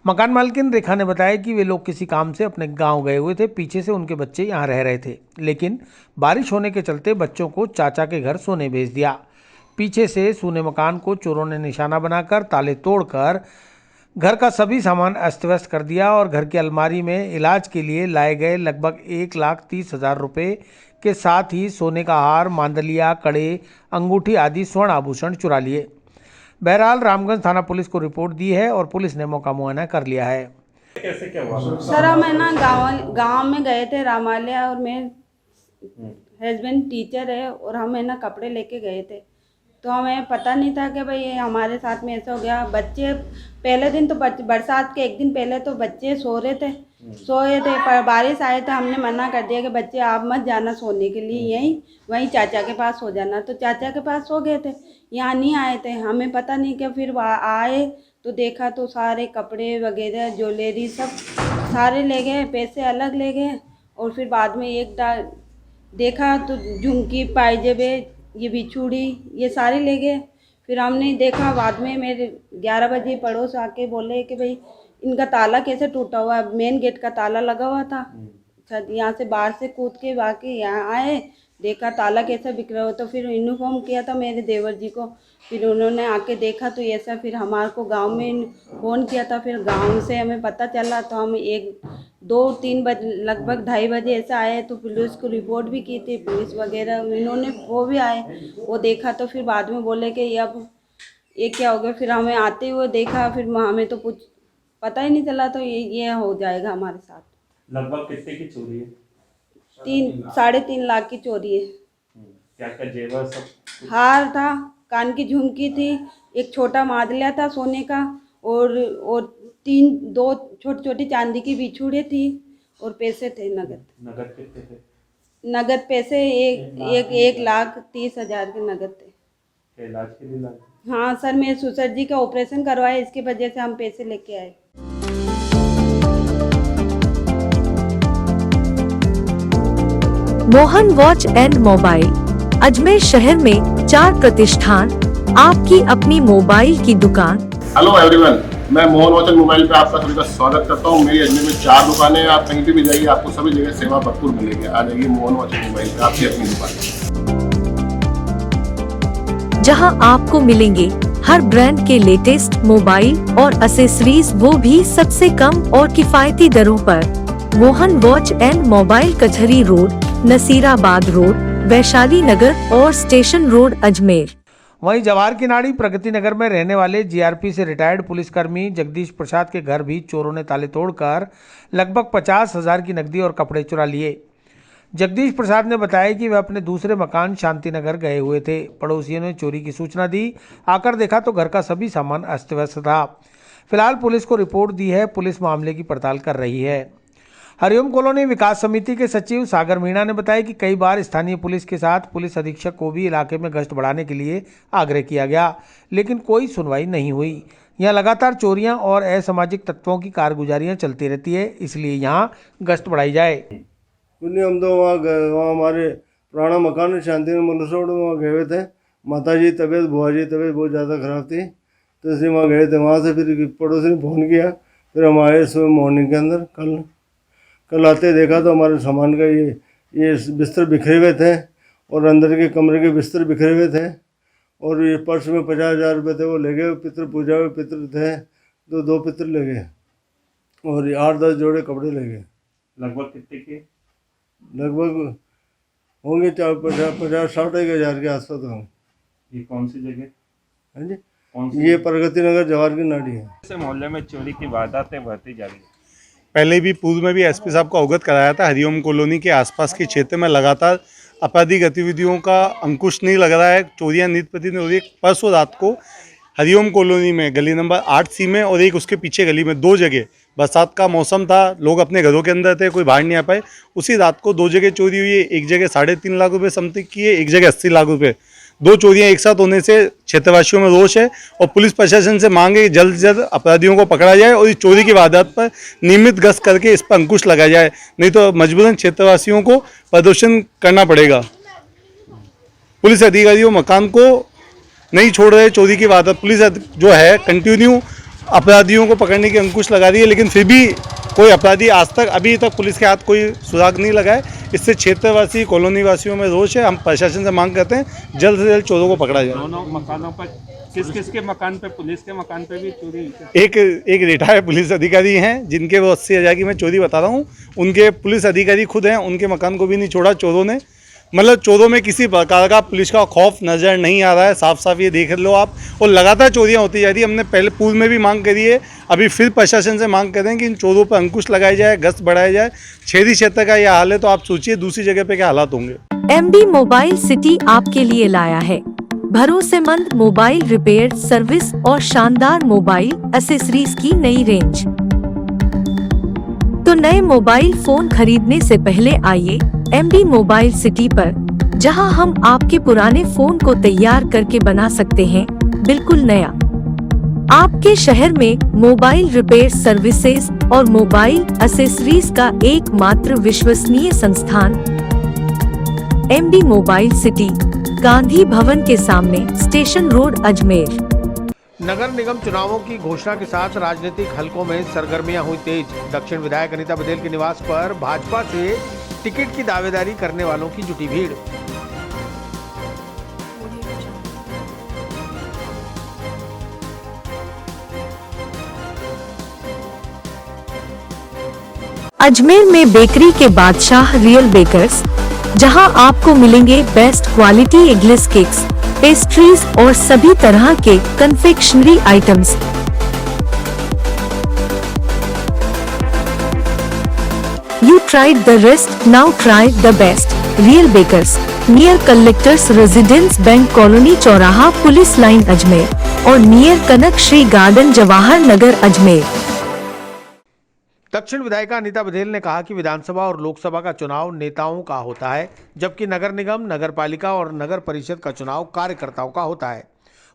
Speaker 3: मकान मालकिन रेखा ने बताया कि वे लोग किसी काम से अपने गांव गए हुए थे। पीछे से उनके बच्चे यहां रह रहे थे, लेकिन बारिश होने के चलते बच्चों को चाचा के घर सोने भेज दिया। पीछे से सूने मकान को चोरों ने निशाना बनाकर ताले तोड़कर घर का सभी सामान अस्त व्यस्त कर दिया और घर की अलमारी में इलाज के लिए लाए गए लगभग 1,30,000 रुपये के साथ ही सोने का हार, मांदलिया, कड़े, अंगूठी आदि स्वर्ण आभूषण चुरा लिए। बहरहाल रामगंज थाना पुलिस को रिपोर्ट दी है और पुलिस ने मौका मुआयना कर लिया है।
Speaker 13: कैसे क्या हुआ सर? हम है ना गाँव में गए थे रामालया, और मेरे हस्बैंड टीचर है और हम है ना कपड़े लेके गए थे, तो हमें पता नहीं था कि भाई ये हमारे साथ में ऐसा हो गया। बच्चे पहले दिन तो बरसात के एक दिन पहले तो बच्चे सोए थे पर बारिश आए तो हमने मना कर दिया कि बच्चे आप मत जाना सोने के लिए, वहीं चाचा के पास सो जाना। तो चाचा के पास सो गए थे, यहाँ नहीं आए थे। हमें पता नहीं कि फिर आए तो देखा तो सारे कपड़े वगैरह ज्वेलरी सब सारे ले गए, पैसे अलग ले गए। और फिर बाद में देखा तो झुमकी, पायजेबे, ये बिछुड़ी, ये सारे ले गए। फिर हमने देखा बाद में मेरे 11 बजे पड़ोस आके बोले कि भाई इनका ताला कैसे टूटा हुआ है, मेन गेट का ताला लगा हुआ था। यहाँ से बाहर से कूद के बाकी यहाँ आए, देखा ताला कैसा बिखरा हुआ। तो फिर इन्फॉर्म किया था मेरे देवर जी को, फिर उन्होंने आके देखा तो ऐसा। फिर हमारे को गांव में फ़ोन किया था, फिर गांव से हमें पता चला तो हम 1-2-3 बजे लगभग 2:30 बजे ऐसा आए तो पुलिस को रिपोर्ट भी की थी। पुलिस वगैरह इन्होंने वो भी आए, वो देखा तो फिर बाद में बोले कि अब ये क्या हो गया। फिर हमें आते हुए देखा, फिर हमें तो कुछ पता ही नहीं चला। तो ये हो जाएगा हमारे साथ।
Speaker 14: लगभग कितने की चोरी है?
Speaker 13: 3-3.5 लाख की चोरी है।
Speaker 14: क्या क्या जेवर सब?
Speaker 13: हार था, कान की झुमकी थी, एक छोटा मादलिया था सोने का, और 2 छोटी छोटी चांदी की बिछुड़े थी, और पैसे थे नगद।
Speaker 14: नगद कितने थे?
Speaker 13: नगद पैसे 1,30,000 के नगद थे।
Speaker 14: इलाज के लिए लाए?
Speaker 13: हाँ सर, मेरे ससुर जी का ऑपरेशन करवाया, इसकी वजह से हम पैसे लेके आए।
Speaker 4: Mohan watch and mobile, Ajmer शहर में 4 प्रतिष्ठान, आपकी अपनी मोबाइल की दुकान।
Speaker 5: हेलो एवरीवन, मैं मोहन वॉच एंड मोबाइल पे आपका सभी का स्वागत करता हूँ। मेरी अजमेर में 4 दुकानें हैं, आप कहीं भी जाइए आपको सभी जगह सेवा भरपूर मिलेगी। आ जाइए मोहन वॉच एंड मोबाइल पे, आपकी अपनी दुकान,
Speaker 4: जहां आपको मिलेंगे हर ब्रांड के लेटेस्ट मोबाइल और एक्सेसरीज, वो भी सबसे कम और किफायती दरों पर। मोहन वॉच एंड मोबाइल, कचहरी रोड, नसीराबाद रोड, वैशाली नगर और स्टेशन रोड, अजमेर।
Speaker 3: वहीं जवाहर की नाड़ी प्रगति नगर में रहने वाले जीआरपी से रिटायर्ड पुलिसकर्मी जगदीश प्रसाद के घर भी चोरों ने ताले तोड़कर लगभग 50,000 की नकदी और कपड़े चुरा लिए। जगदीश प्रसाद ने बताया कि वह अपने दूसरे मकान शांति नगर गए हुए थे। पड़ोसियों ने चोरी की सूचना दी। आकर देखा तो घर का सभी सामान अस्त व्यस्त था। फिलहाल पुलिस को रिपोर्ट दी है। पुलिस मामले की पड़ताल कर रही है। हरिओम कॉलोनी विकास समिति के सचिव सागर मीणा ने बताया कि कई बार स्थानीय पुलिस के साथ पुलिस अधीक्षक को भी इलाके में गश्त बढ़ाने के लिए आग्रह किया गया, लेकिन कोई सुनवाई नहीं हुई। यहाँ लगातार चोरियां और असामाजिक तत्वों की कारगुजारियां चलती रहती है, इसलिए यहाँ गश्त बढ़ाई जाए।
Speaker 15: हम तो वहाँ हमारे पुराना मकान शांति नगर रोड वहाँ गए हुए थे। माता जी तबीयत, बुआ जी तबीयत बहुत ज़्यादा ख़राब थी, तो इसलिए वहाँ गए थे। वहाँ से फिर पड़ोसी ने फ़ोन किया, फिर हम आए सुबह मॉर्निंग के अंदर। कल आते देखा तो हमारे सामान का ये बिस्तर बिखरे हुए थे और अंदर के कमरे के बिस्तर बिखरे हुए थे, और ये पर्स में 50,000 रुपये थे वो ले गए। पितर पूजा हुए पितर थे, तो 2 पितर ले गए और 8-10 जोड़े कपड़े ले गए।
Speaker 14: लगभग कितने के?
Speaker 15: लगभग होंगे 50-60 हज़ार के आसपास होंगे।
Speaker 14: ये कौन सी जगह?
Speaker 15: हाँ जी, ये प्रगति नगर जवाहर की नाड़ी है।
Speaker 14: इस मोहल्ले में चोरी की वारदातें बढ़ती जा रही है।
Speaker 16: पहले भी पूर्व में भी एसपी साहब को अवगत कराया था। हरिओम कॉलोनी के आसपास के क्षेत्र में लगातार आपराधिक गतिविधियों का अंकुश नहीं लग रहा है। चोरियां नित्य प्रतिदिन हो रही है। परसों रात को हरिओम कॉलोनी में गली नंबर 8C में और एक उसके पीछे गली में 2 जगह, बरसात का मौसम था, लोग अपने घरों के अंदर थे, कोई बाहर नहीं आ पाए। उसी रात को 2 जगह चोरी हुई है। एक जगह 3.5 लाख रुपये समथिंग की है, एक जगह 80 लाख रुपये। 2 चोरियां एक साथ होने से क्षेत्रवासियों में रोष है और पुलिस प्रशासन से मांग है कि जल्द से जल्द अपराधियों को पकड़ा जाए और इस चोरी की वारदात पर नियमित गश्त करके इस पर अंकुश लगाया जाए, नहीं तो मजबूरन क्षेत्रवासियों को प्रदर्शन करना पड़ेगा। पुलिस अधिकारियों मकान को नहीं छोड़ रहे चोरी की वारदात। पुलिस जो है कंटिन्यू अपराधियों को पकड़ने की अंकुश लगा रही है, लेकिन फिर भी कोई अपराधी अभी तक पुलिस के हाथ कोई सुराग नहीं लगा है। इससे क्षेत्रवासी कॉलोनी वासियों में रोष है। हम प्रशासन से मांग करते हैं जल्द से जल्द चोरों को पकड़ा जाए।
Speaker 14: दोनों मकानों पर किस के मकान पे, पुलिस के मकान पे भी चोरी हुई?
Speaker 16: एक रिटायर्ड पुलिस अधिकारी हैं जिनके वो 80,000 की मैं चोरी बता रहा हूँ, उनके पुलिस अधिकारी खुद हैं, उनके मकान को भी नहीं छोड़ा चोरों ने। मतलब चोरों में किसी प्रकार का पुलिस का खौफ नज़र नहीं आ रहा है, साफ साफ ये देख लो आप। और लगातार चोरियां होती जा रही है। हमने पहले पूर्व में भी मांग करी है, अभी फिर प्रशासन से मांग करें कि इन चोरों पर अंकुश लगाया जाए, गश्त बढ़ाया जाए। शहरी क्षेत्र का यह हाल है, तो आप सोचिए दूसरी जगह पे क्या हालात होंगे।
Speaker 4: MB मोबाइल सिटी आपके लिए लाया है भरोसेमंद मोबाइल रिपेयर सर्विस और शानदार मोबाइल एक्सेसरीज की नई रेंज। तो नए मोबाइल फोन खरीदने से पहले आइए MB मोबाइल सिटी पर, जहां हम आपके पुराने फोन को तैयार करके बना सकते हैं बिल्कुल नया। आपके शहर में मोबाइल रिपेयर सर्विसेज और मोबाइल एक्सेसरीज का एकमात्र विश्वसनीय संस्थान MB mobile city, Gandhi Bhavan के सामने, स्टेशन रोड, अजमेर।
Speaker 3: नगर निगम चुनावों की घोषणा के साथ राजनीतिक हलकों में सरगर्मियां हुई तेज। दक्षिण विधायक अनीता बघेल के निवास पर भाजपा से टिकट की दावेदारी करने वालों की जुटी भीड़।
Speaker 4: अजमेर में बेकरी के बादशाह रियल बेकर्स, जहां आपको मिलेंगे best quality eggless cakes, pastries और सभी तरह के confectionery items. You tried the rest, now try the best. Real Bakers, near Collectors Residence Bank Colony चौराहा पुलिस लाइन अजमेर और नियर कनक श्री गार्डन जवाहर नगर अजमेर।
Speaker 3: दक्षिण विधायिका अनीता बघेल ने कहा कि विधानसभा और लोकसभा का चुनाव नेताओं का होता है, जबकि नगर निगम, नगर पालिका और नगर परिषद का चुनाव कार्यकर्ताओं का होता है।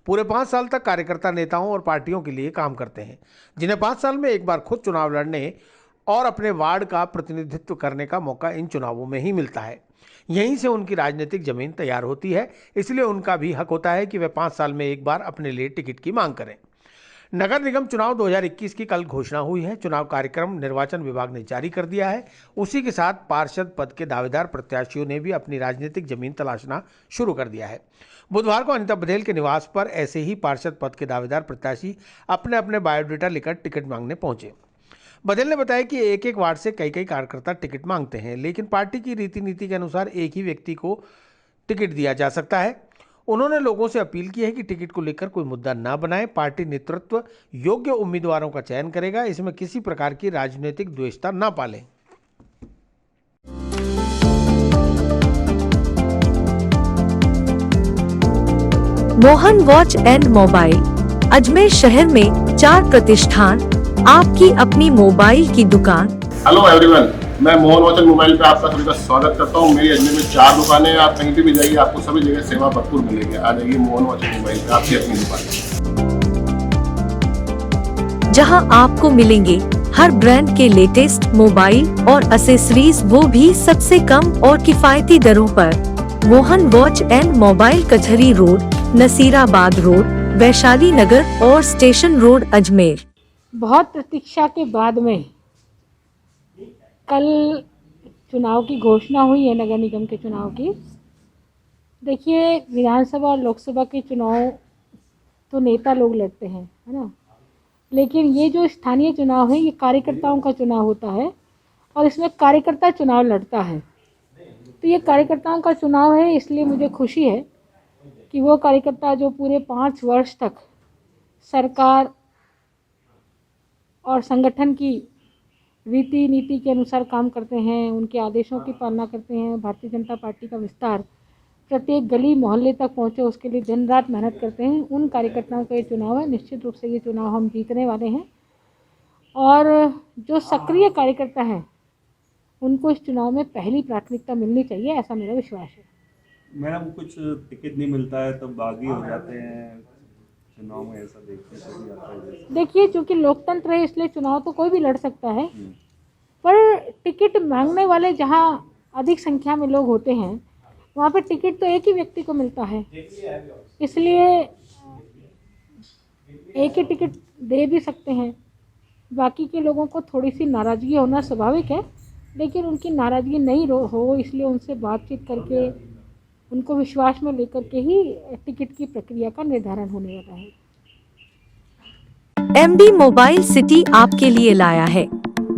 Speaker 3: पूरे 5 साल तक कार्यकर्ता नेताओं और पार्टियों के लिए काम करते हैं, जिन्हें 5 साल में एक बार खुद चुनाव लड़ने और अपने वार्ड का प्रतिनिधित्व करने का मौका इन चुनावों में ही मिलता है। यहीं से उनकी राजनीतिक जमीन तैयार होती है, इसलिए उनका भी हक होता है कि वे 5 साल में एक बार अपने लिए टिकट की मांग करें। नगर निगम चुनाव 2021 की कल घोषणा हुई है। चुनाव कार्यक्रम निर्वाचन विभाग ने जारी कर दिया है। उसी के साथ पार्षद पद के दावेदार प्रत्याशियों ने भी अपनी राजनीतिक जमीन तलाशना शुरू कर दिया है। बुधवार को अनीता बघेल के निवास पर ऐसे ही पार्षद पद के दावेदार प्रत्याशी अपने अपने बायोडाटा लेकर टिकट मांगने पहुंचे। बघेल ने बताया कि एक एक वार्ड से कई कार्यकर्ता टिकट मांगते हैं, लेकिन पार्टी की रीति नीति के अनुसार एक ही व्यक्ति को टिकट दिया जा सकता है। उन्होंने लोगों से अपील की है कि टिकट को लेकर कोई मुद्दा न बनाएं। पार्टी नेतृत्व योग्य उम्मीदवारों का चयन करेगा, इसमें किसी प्रकार की राजनीतिक द्वेषता न पालें।
Speaker 4: Mohan watch and mobile Ajmer शहर में 4 प्रतिष्ठान, आपकी अपनी मोबाइल की दुकान।
Speaker 5: हेलो एवरीवन, मैं मोहन वॉच एंड मोबाइल पे आपका सभी का स्वागत करता हूँ। मेरी अजमेर में 4 दुकानें हैं। आप कहीं पे भी जाइए, आपको सभी जगह सेवा भरपूर मिलेगी। आ जाइए मोहन वॉच एंड मोबाइल पे, आपकी अपनी दुकान,
Speaker 4: जहां आपको मिलेंगे हर ब्रांड के लेटेस्ट मोबाइल और एसेसरीज, वो भी सबसे कम और किफायती दरों पर। मोहन वॉच एंड मोबाइल, कचहरी रोड, नसीराबाद रोड, वैशाली नगर और स्टेशन रोड, अजमेर।
Speaker 17: बहुत प्रतीक्षा के बाद में कल चुनाव की घोषणा हुई है, नगर निगम के चुनाव की। देखिए, विधानसभा और लोकसभा के चुनाव तो नेता लोग लड़ते हैं, है ना, लेकिन ये जो स्थानीय चुनाव है ये कार्यकर्ताओं का चुनाव होता है और इसमें कार्यकर्ता चुनाव लड़ता है। तो ये कार्यकर्ताओं का चुनाव है, इसलिए मुझे खुशी है कि वो कार्यकर्ता जो पूरे 5 वर्ष तक सरकार और संगठन की रीति नीति के अनुसार काम करते हैं, उनके आदेशों की पालना करते हैं, भारतीय जनता पार्टी का विस्तार प्रत्येक गली मोहल्ले तक पहुंचे, उसके लिए दिन रात मेहनत करते हैं, उन कार्यकर्ताओं का ये चुनाव है। निश्चित रूप से ये चुनाव हम जीतने वाले हैं और जो सक्रिय कार्यकर्ता हैं उनको इस चुनाव में पहली प्राथमिकता मिलनी चाहिए, ऐसा मेरा विश्वास है।
Speaker 14: मैडम, कुछ टिकट नहीं मिलता है तब बागी हो जाते हैं चुनाव में, ऐसा देखने को भी आता है।
Speaker 17: देखिए, चूँकि लोकतंत्र है इसलिए चुनाव तो कोई भी लड़ सकता है, पर टिकट मांगने वाले जहाँ अधिक संख्या में लोग होते हैं वहाँ पे टिकट तो एक ही व्यक्ति को मिलता है, इसलिए एक ही टिकट दे भी सकते हैं। बाकी के लोगों को थोड़ी सी नाराज़गी होना स्वाभाविक है, लेकिन उनकी नाराज़गी नहीं हो, इसलिए उनसे बातचीत करके उनको विश्वास में लेकर के ही टिकट की प्रक्रिया का निर्धारण होने वाला है।
Speaker 4: MB मोबाइल सिटी आपके लिए लाया है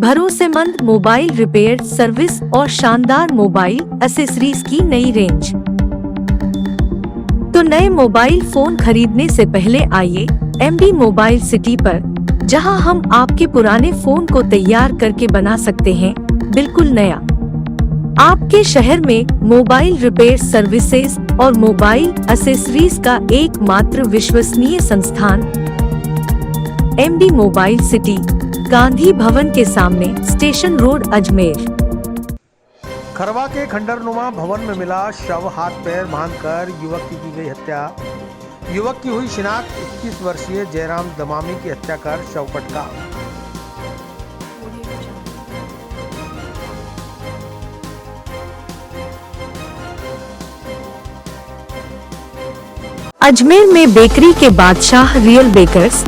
Speaker 4: भरोसेमंद मोबाइल रिपेयर सर्विस और शानदार मोबाइल एसेसरीज की नई रेंज। तो नए मोबाइल फोन खरीदने से पहले आइए MB मोबाइल सिटी पर, जहां हम आपके पुराने फोन को तैयार करके बना सकते हैं बिल्कुल नया। आपके शहर में मोबाइल रिपेयर सर्विसेज और मोबाइल एसेसरीज का एकमात्र विश्वसनीय संस्थान MB mobile city, Gandhi Bhavan के सामने, स्टेशन रोड, अजमेर।
Speaker 3: खरवा के खंडरनुमा भवन में मिला शव, हाथ पैर बांधकर युवक की गई हत्या। युवक की हुई शिनाख्त 21 वर्षीय जयराम दमामी की हत्या कर शव पटका।
Speaker 4: अजमेर में बेकरी के बादशाह रियल बेकर्स,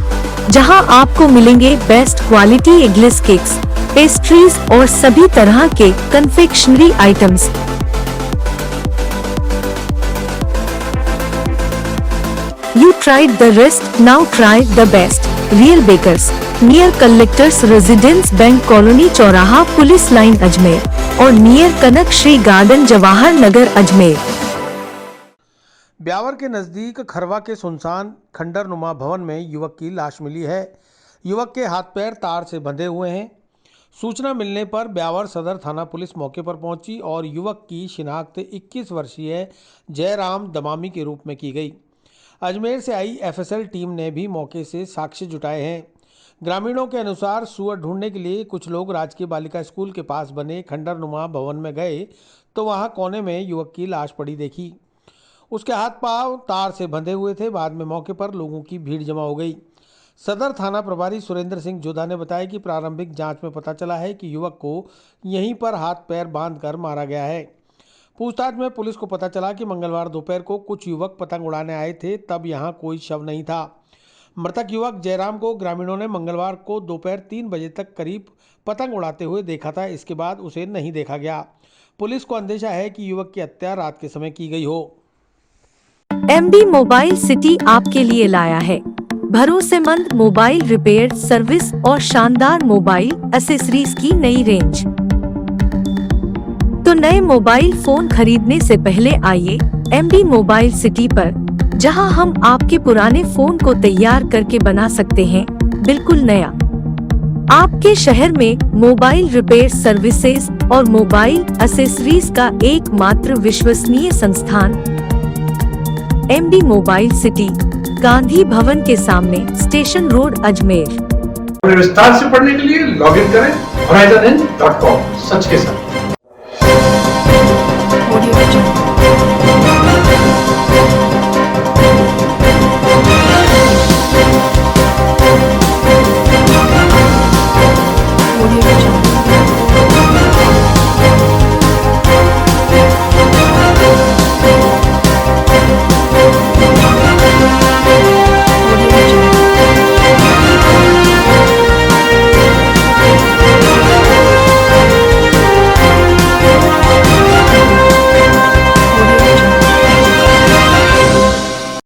Speaker 4: जहां आपको मिलेंगे best quality eggless cakes, pastries और सभी तरह के confectionery items. You tried the rest, now try the best. Real Bakers, near Collectors Residence Bank Colony चौराहा पुलिस लाइन अजमेर और नियर कनक श्री गार्डन जवाहर नगर अजमेर।
Speaker 3: ब्यावर के नजदीक खरवा के सुनसान खंडरनुमा भवन में युवक की लाश मिली है। युवक के हाथ पैर तार से बंधे हुए हैं। सूचना मिलने पर ब्यावर सदर थाना पुलिस मौके पर पहुंची और युवक की शिनाख्त 21 वर्षीय जयराम दमामी के रूप में की गई। अजमेर से आई FSL टीम ने भी मौके से साक्ष्य जुटाए हैं। ग्रामीणों के अनुसार सुअर ढूंढने के लिए कुछ लोग राजकीय बालिका स्कूल के पास बने खंडरनुमा भवन में गए तो वहां कोने में युवक की लाश पड़ी देखी। उसके हाथ पांव तार से बंधे हुए थे। बाद में मौके पर लोगों की भीड़ जमा हो गई। सदर थाना प्रभारी सुरेंद्र सिंह जोधा ने बताया कि प्रारंभिक जांच में पता चला है कि युवक को यहीं पर हाथ पैर बांधकर मारा गया है। पूछताछ में पुलिस को पता चला कि मंगलवार दोपहर को कुछ युवक पतंग उड़ाने आए थे, तब यहां कोई शव नहीं था। मृतक युवक जयराम को ग्रामीणों ने मंगलवार को दोपहर 3 बजे तक करीब पतंग उड़ाते हुए देखा था। इसके बाद उसे नहीं देखा गया। पुलिस को अंदेशा है कि युवक की हत्या रात के समय की गई हो।
Speaker 4: MB मोबाइल सिटी आपके लिए लाया है भरोसेमंद मोबाइल रिपेयर सर्विस और शानदार मोबाइल एसेसरीज की नई रेंज। तो नए मोबाइल फोन खरीदने से पहले आइए MB मोबाइल सिटी पर, जहां हम आपके पुराने फोन को तैयार करके बना सकते हैं बिल्कुल नया। आपके शहर में मोबाइल रिपेयर सर्विसेज और मोबाइल एसेसरीज का एकमात्र विश्वसनीय संस्थान MD mobile city, Gandhi Bhavan के सामने, स्टेशन रोड, अजमेर।
Speaker 2: विस्तार से पढ़ने के लिए लॉग इन करें horizon.com, सच के साथ।